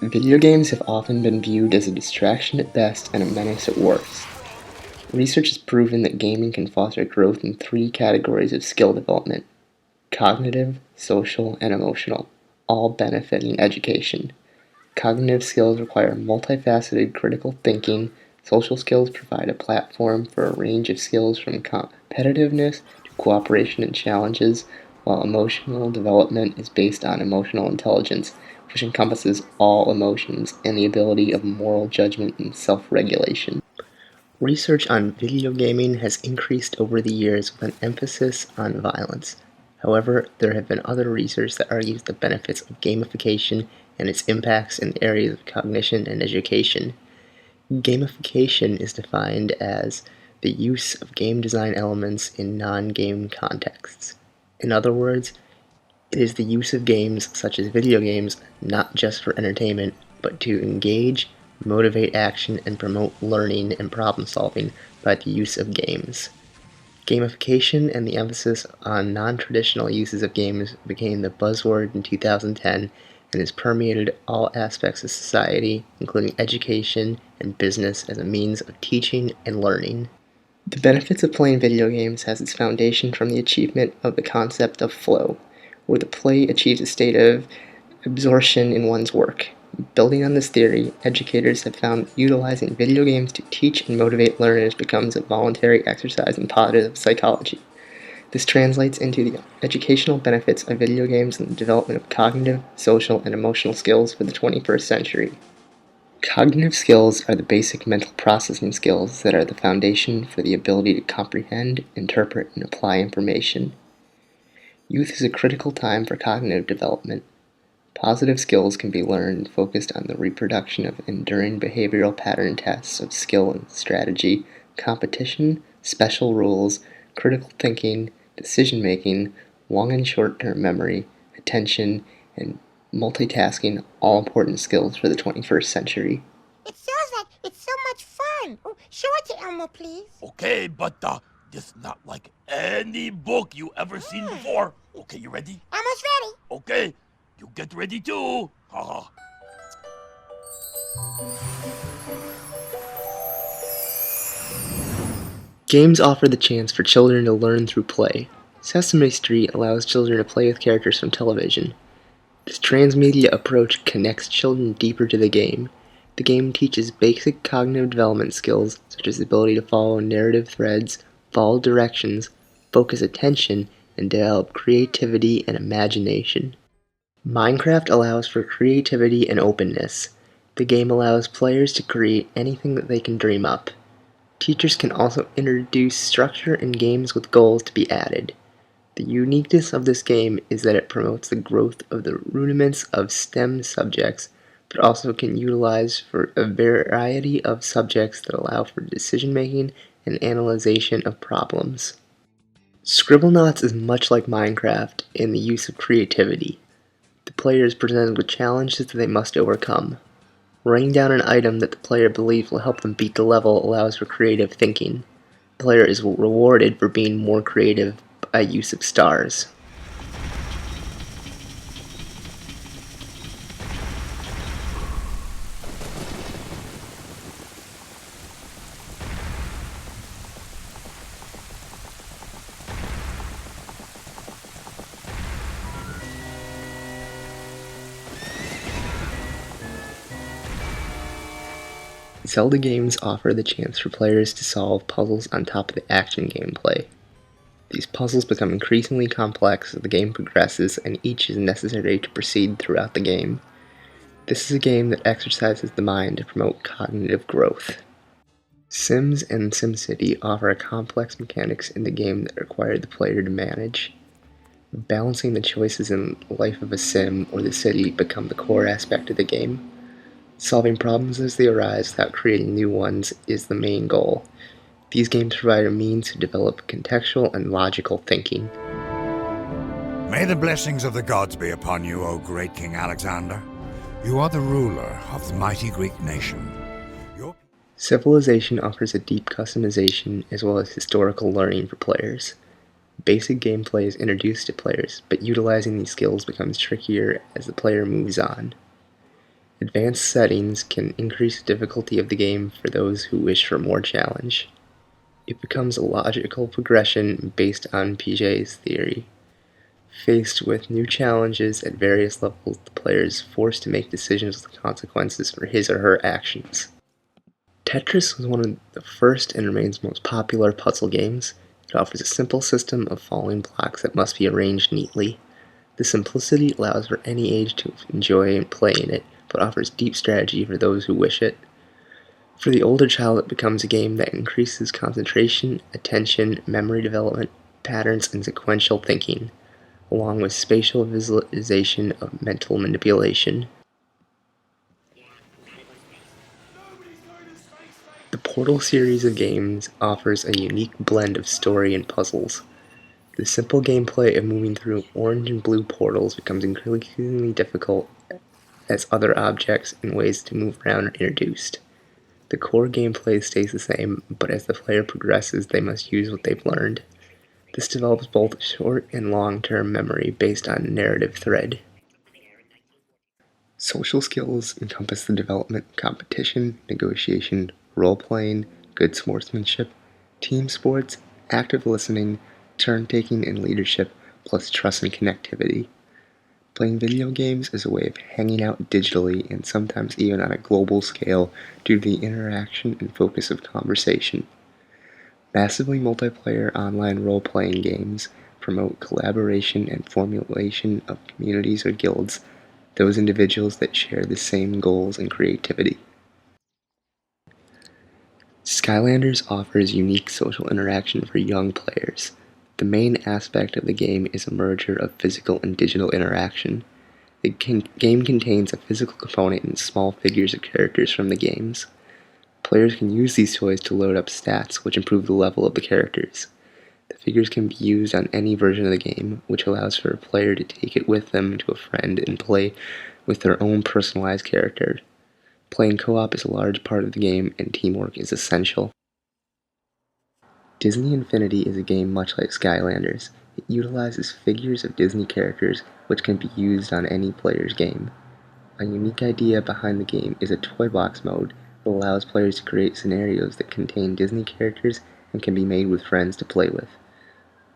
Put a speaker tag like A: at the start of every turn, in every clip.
A: Video games have often been viewed as a distraction at best and a menace at worst. Research has proven that gaming can foster growth in three categories of skill development: cognitive, social, and emotional, all benefiting education. Cognitive skills require multifaceted critical thinking. Social skills provide a platform for a range of skills from competitiveness to cooperation and challenges, while emotional development is based on emotional intelligence, which encompasses all emotions and the ability of moral judgment and self-regulation. Research on video gaming has increased over the years with an emphasis on violence. However, there have been other research that argues the benefits of gamification and its impacts in the areas of cognition and education. Gamification is defined as the use of game design elements in non-game contexts. In other words, it is the use of games such as video games not just for entertainment, but to engage, motivate action, and promote learning and problem solving by the use of games. Gamification and the emphasis on non-traditional uses of games became the buzzword in 2010 and has permeated all aspects of society, including education and business as a means of teaching and learning. The benefits of playing video games has its foundation from the achievement of the concept of flow, where the play achieves a state of absorption in one's work. Building on this theory, educators have found utilizing video games to teach and motivate learners becomes a voluntary exercise in positive psychology. This translates into the educational benefits of video games and the development of cognitive, social, and emotional skills for the 21st century. Cognitive skills are the basic mental processing skills that are the foundation for the ability to comprehend, interpret, and apply information. Youth is a critical time for cognitive development. Positive skills can be learned focused on the reproduction of enduring behavioral pattern tests of skill and strategy, competition, special rules, critical thinking, decision-making, long and short-term memory, attention, and multitasking, all important skills for the 21st century.
B: It sounds like it's so much fun. Oh, show it to Elmo, please.
C: Okay, but just not like any book you ever seen before. Okay, you ready?
B: Elmo's ready.
C: Okay, you get ready too. Haha.
A: Games offer the chance for children to learn through play. Sesame Street allows children to play with characters from television. This transmedia approach connects children deeper to the game. The game teaches basic cognitive development skills such as the ability to follow narrative threads, follow directions, focus attention, and develop creativity and imagination. Minecraft allows for creativity and openness. The game allows players to create anything that they can dream up. Teachers can also introduce structure in games with goals to be added. The uniqueness of this game is that it promotes the growth of the rudiments of STEM subjects, but also can utilize for a variety of subjects that allow for decision-making and analyzation of problems. Scribblenauts is much like Minecraft in the use of creativity. The player is presented with challenges that they must overcome. Writing down an item that the player believes will help them beat the level allows for creative thinking. The player is rewarded for being more creative by use of stars. Zelda games offer the chance for players to solve puzzles on top of the action gameplay. These puzzles become increasingly complex as the game progresses, and each is necessary to proceed throughout the game. This is a game that exercises the mind to promote cognitive growth. Sims and SimCity offer complex mechanics in the game that require the player to manage. Balancing the choices in the life of a sim or the city become the core aspect of the game. Solving problems as they arise without creating new ones is the main goal. These games provide a means to develop contextual and logical thinking.
D: May the blessings of the gods be upon you, O great King Alexander. You are the ruler of the mighty Greek nation.
A: Civilization offers a deep customization as well as historical learning for players. Basic gameplay is introduced to players, but utilizing these skills becomes trickier as the player moves on. Advanced settings can increase the difficulty of the game for those who wish for more challenge. It becomes a logical progression based on Piaget's theory. Faced with new challenges at various levels, the player is forced to make decisions with consequences for his or her actions. Tetris was one of the first and remains most popular puzzle games. It offers a simple system of falling blocks that must be arranged neatly. The simplicity allows for any age to enjoy playing it, but offers deep strategy for those who wish it. For the older child, it becomes a game that increases concentration, attention, memory development, patterns, and sequential thinking, along with spatial visualization of mental manipulation. The Portal series of games offers a unique blend of story and puzzles. The simple gameplay of moving through orange and blue portals becomes increasingly difficult as other objects and ways to move around are introduced. The core gameplay stays the same, but as the player progresses, they must use what they've learned. This develops both short and long-term memory based on a narrative thread. Social skills encompass the development of competition, negotiation, role-playing, good sportsmanship, team sports, active listening, turn-taking, and leadership, plus trust and connectivity. Playing video games is a way of hanging out digitally and sometimes even on a global scale due to the interaction and focus of conversation. Massively multiplayer online role-playing games promote collaboration and formulation of communities or guilds, those individuals that share the same goals and creativity. Skylanders offers unique social interaction for young players. The main aspect of the game is a merger of physical and digital interaction. The game contains a physical component and small figures of characters from the games. Players can use these toys to load up stats, which improve the level of the characters. The figures can be used on any version of the game, which allows for a player to take it with them to a friend and play with their own personalized character. Playing co-op is a large part of the game, and teamwork is essential. Disney Infinity is a game much like Skylanders. It utilizes figures of Disney characters, which can be used on any player's game. A unique idea behind the game is a toy box mode that allows players to create scenarios that contain Disney characters and can be made with friends to play with.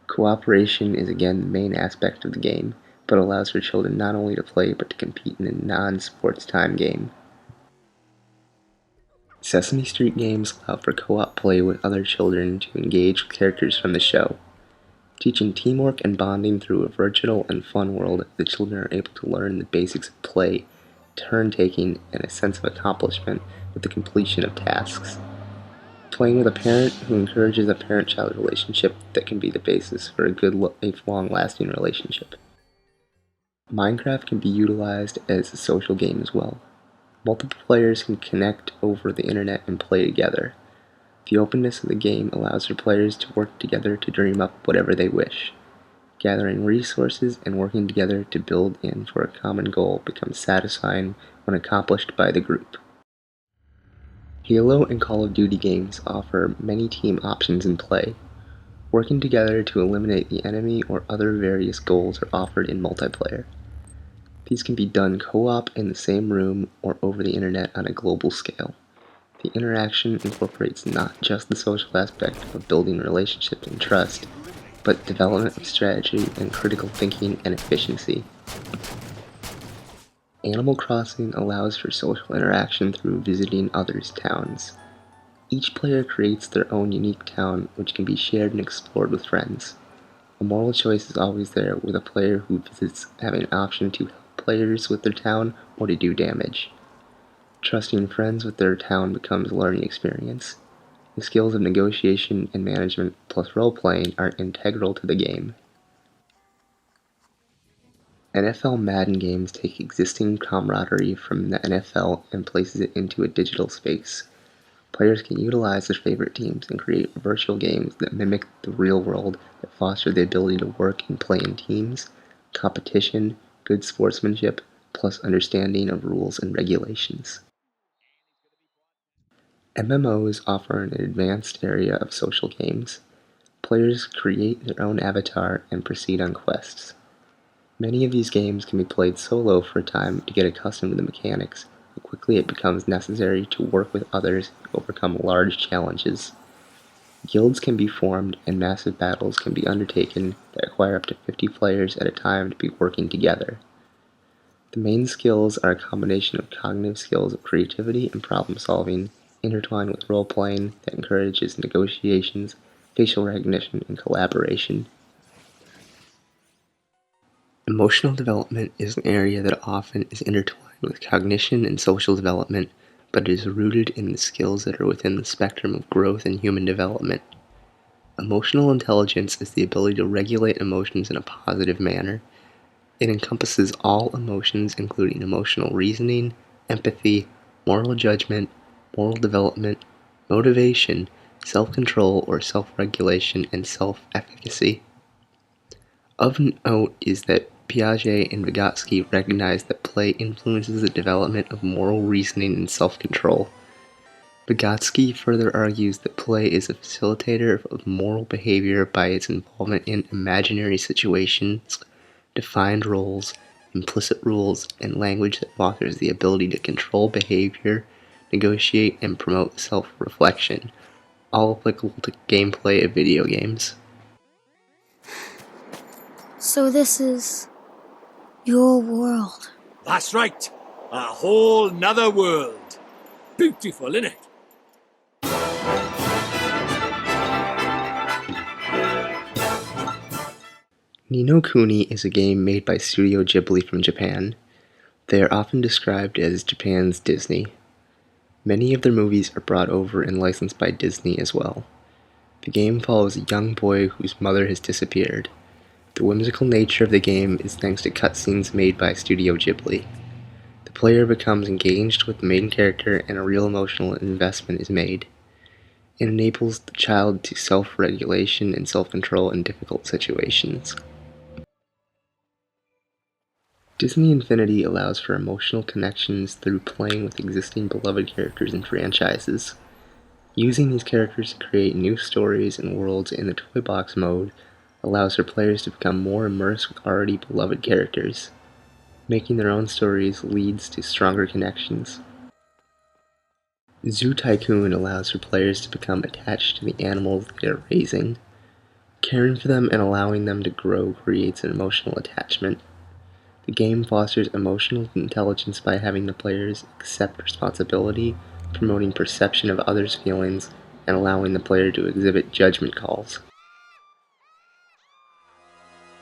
A: Cooperation is again the main aspect of the game, but allows for children not only to play but to compete in a non-sports time game. Sesame Street games allow for co-op play with other children to engage with characters from the show. Teaching teamwork and bonding through a virtual and fun world, the children are able to learn the basics of play, turn-taking, and a sense of accomplishment with the completion of tasks. Playing with a parent who encourages a parent-child relationship that can be the basis for a good, long-lasting relationship. Minecraft can be utilized as a social game as well. Multiple players can connect over the internet and play together. The openness of the game allows for players to work together to dream up whatever they wish. Gathering resources and working together to build in for a common goal becomes satisfying when accomplished by the group. Halo and Call of Duty games offer many team options in play. Working together to eliminate the enemy or other various goals are offered in multiplayer. These can be done co-op in the same room or over the internet on a global scale. The interaction incorporates not just the social aspect of building relationships and trust, but development of strategy and critical thinking and efficiency. Animal Crossing allows for social interaction through visiting others' towns. Each player creates their own unique town, which can be shared and explored with friends. A moral choice is always there, with a player who visits having an option to help players with their town or to do damage. Trusting friends with their town becomes a learning experience. The skills of negotiation and management plus role-playing are integral to the game. NFL Madden games take existing camaraderie from the NFL and places it into a digital space. Players can utilize their favorite teams and create virtual games that mimic the real world that foster the ability to work and play in teams, competition, good sportsmanship, plus understanding of rules and regulations. MMOs offer an advanced area of social games. Players create their own avatar and proceed on quests. Many of these games can be played solo for a time to get accustomed to the mechanics, how quickly it becomes necessary to work with others and overcome large challenges. Guilds can be formed and massive battles can be undertaken that require up to 50 players at a time to be working together. The main skills are a combination of cognitive skills of creativity and problem solving, intertwined with role-playing that encourages negotiations, facial recognition, and collaboration. Emotional development is an area that often is intertwined with cognition and social development, but it is rooted in the skills that are within the spectrum of growth and human development. Emotional intelligence is the ability to regulate emotions in a positive manner. It encompasses all emotions, including emotional reasoning, empathy, moral judgment, moral development, motivation, self-control or self-regulation, and self-efficacy. Of note is that Piaget and Vygotsky recognized that play influences the development of moral reasoning and self-control. Vygotsky further argues that play is a facilitator of moral behavior by its involvement in imaginary situations, defined roles, implicit rules, and language that fosters the ability to control behavior, negotiate, and promote self-reflection, all applicable to gameplay of video games.
E: So this is your world.
F: That's right. A whole nother world. Beautiful, innit?
A: Ni no Kuni is a game made by Studio Ghibli from Japan. They are often described as Japan's Disney. Many of their movies are brought over and licensed by Disney as well. The game follows a young boy whose mother has disappeared. The whimsical nature of the game is thanks to cutscenes made by Studio Ghibli. The player becomes engaged with the main character and a real emotional investment is made. It enables the child to self-regulation and self-control in difficult situations. Disney Infinity allows for emotional connections through playing with existing beloved characters and franchises. Using these characters to create new stories and worlds in the Toy Box mode allows for players to become more immersed with already beloved characters. Making their own stories leads to stronger connections. Zoo Tycoon allows for players to become attached to the animals they are raising. Caring for them and allowing them to grow creates an emotional attachment. The game fosters emotional intelligence by having the players accept responsibility, promoting perception of others' feelings, and allowing the player to exhibit judgment calls.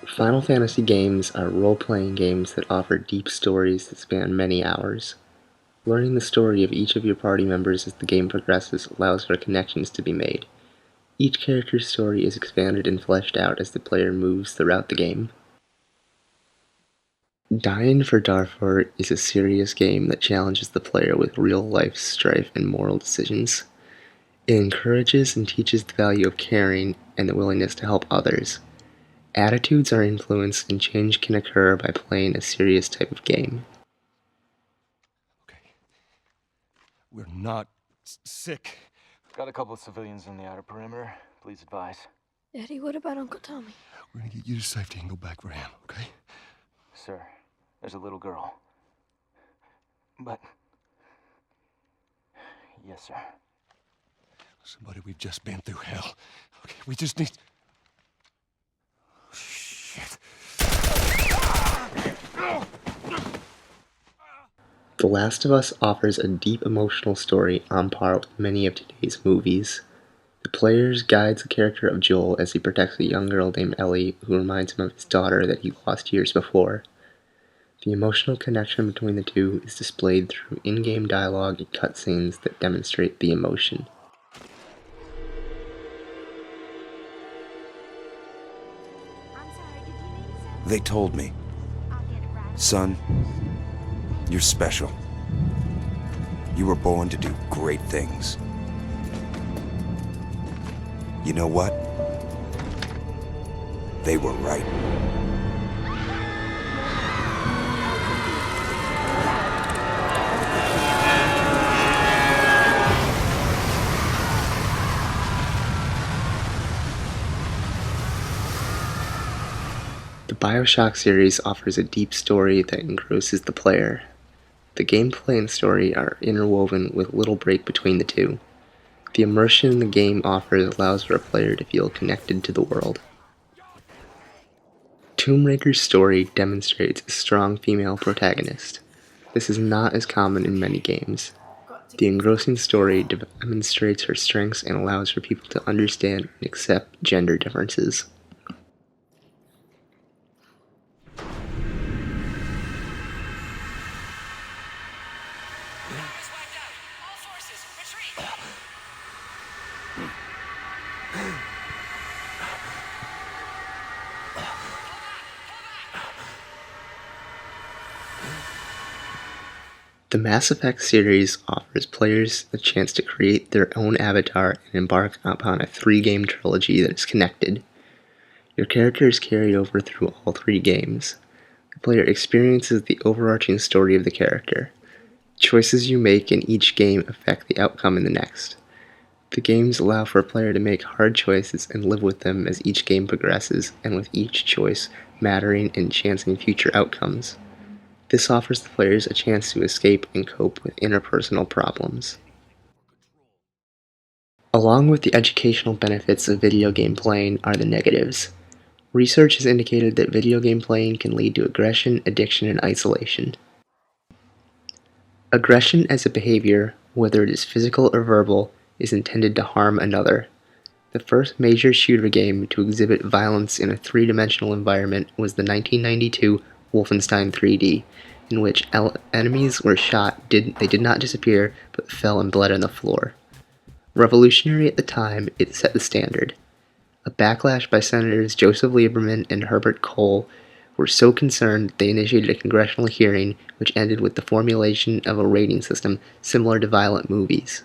A: Final Fantasy games are role-playing games that offer deep stories that span many hours. Learning the story of each of your party members as the game progresses allows for connections to be made. Each character's story is expanded and fleshed out as the player moves throughout the game. Dying for Darfur is a serious game that challenges the player with real-life strife and moral decisions. It encourages and teaches the value of caring and the willingness to help others. Attitudes are influenced and change can occur by playing a serious type of game.
G: Okay. We're not sick.
H: Got a couple of civilians on the outer perimeter. Please advise.
E: Daddy, what about Uncle Tommy?
G: We're gonna get you to safety and go back for him, okay?
H: Sir, there's a little girl. But... Yes, sir.
G: Somebody, we've just been through hell. Okay, we just need... Shit.
A: The Last of Us offers a deep emotional story on par with many of today's movies. The player guides the character of Joel as he protects a young girl named Ellie who reminds him of his daughter that he lost years before. The emotional connection between the two is displayed through in-game dialogue and cutscenes that demonstrate the emotion.
I: They told me, son, you're special. You were born to do great things. You know what? They were right.
A: The BioShock series offers a deep story that engrosses the player. The gameplay and story are interwoven with little break between the two. The immersion the game offers allows for a player to feel connected to the world. Tomb Raider's story demonstrates a strong female protagonist. This is not as common in many games. The engrossing story demonstrates her strengths and allows for people to understand and accept gender differences. The Mass Effect series offers players the chance to create their own avatar and embark upon a 3-game trilogy that is connected. Your character is carried over through all 3 games. The player experiences the overarching story of the character. Choices you make in each game affect the outcome in the next. The games allow for a player to make hard choices and live with them as each game progresses, and with each choice mattering and chancing future outcomes. This offers the players a chance to escape and cope with interpersonal problems. Along with the educational benefits of video game playing are the negatives. Research has indicated that video game playing can lead to aggression, addiction, and isolation. Aggression as a behavior, whether it is physical or verbal, is intended to harm another. The first major shooter game to exhibit violence in a 3-dimensional environment was the 1992 Wolfenstein 3D, in which enemies were shot, they did not disappear, but fell and bled on the floor. Revolutionary at the time, it set the standard. A backlash by Senators Joseph Lieberman and Herbert Kohl were so concerned that they initiated a congressional hearing which ended with the formulation of a rating system similar to violent movies.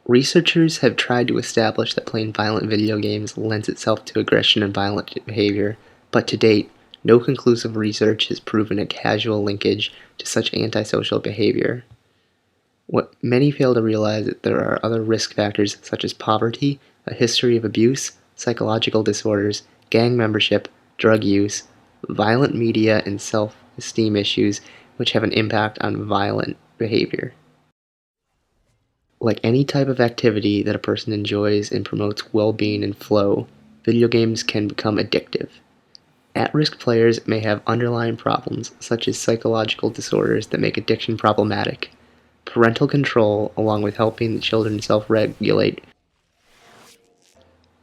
A: Researchers have tried to establish that playing violent video games lends itself to aggression and violent behavior, but to date, no conclusive research has proven a causal linkage to such antisocial behavior. What many fail to realize is that there are other risk factors such as poverty, a history of abuse, psychological disorders, gang membership, drug use, violent media, and self-esteem issues which have an impact on violent behavior. Like any type of activity that a person enjoys and promotes well-being and flow, video games can become addictive. At-risk players may have underlying problems such as psychological disorders that make addiction problematic. Parental control, along with helping the children self-regulate.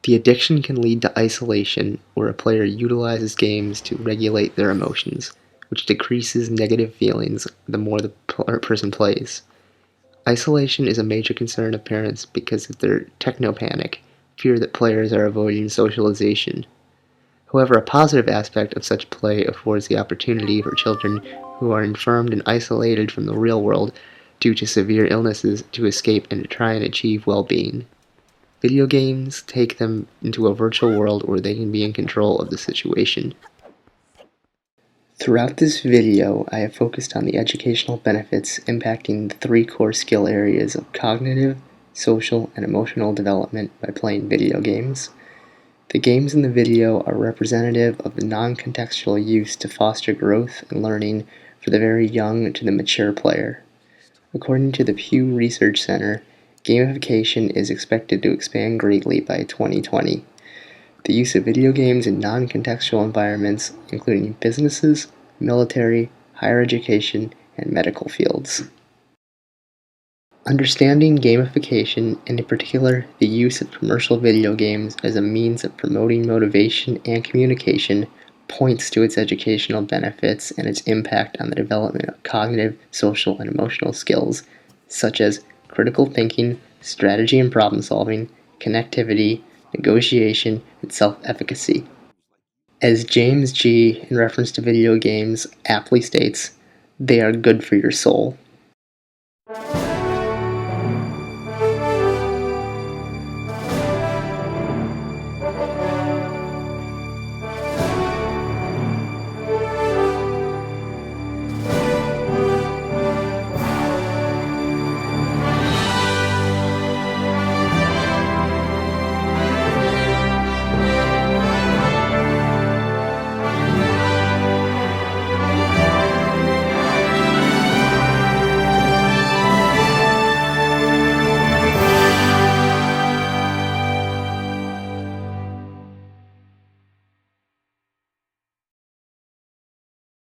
A: The addiction can lead to isolation, where a player utilizes games to regulate their emotions, which decreases negative feelings the more the person plays. Isolation is a major concern of parents because of their techno-panic, fear that players are avoiding socialization. However, a positive aspect of such play affords the opportunity for children who are infirmed and isolated from the real world due to severe illnesses to escape and to try and achieve well-being. Video games take them into a virtual world where they can be in control of the situation. Throughout this video, I have focused on the educational benefits impacting the 3 core skill areas of cognitive, social, and emotional development by playing video games. The games in the video are representative of the non-contextual use to foster growth and learning for the very young to the mature player. According to the Pew Research Center, gamification is expected to expand greatly by 2020. The use of video games in non-contextual environments, including businesses, military, higher education, and medical fields. Understanding gamification, and in particular the use of commercial video games as a means of promoting motivation and communication, points to its educational benefits and its impact on the development of cognitive, social, and emotional skills, such as critical thinking, strategy and problem solving, connectivity, negotiation, and self-efficacy. As James G., in reference to video games, aptly states, "They are good for your soul."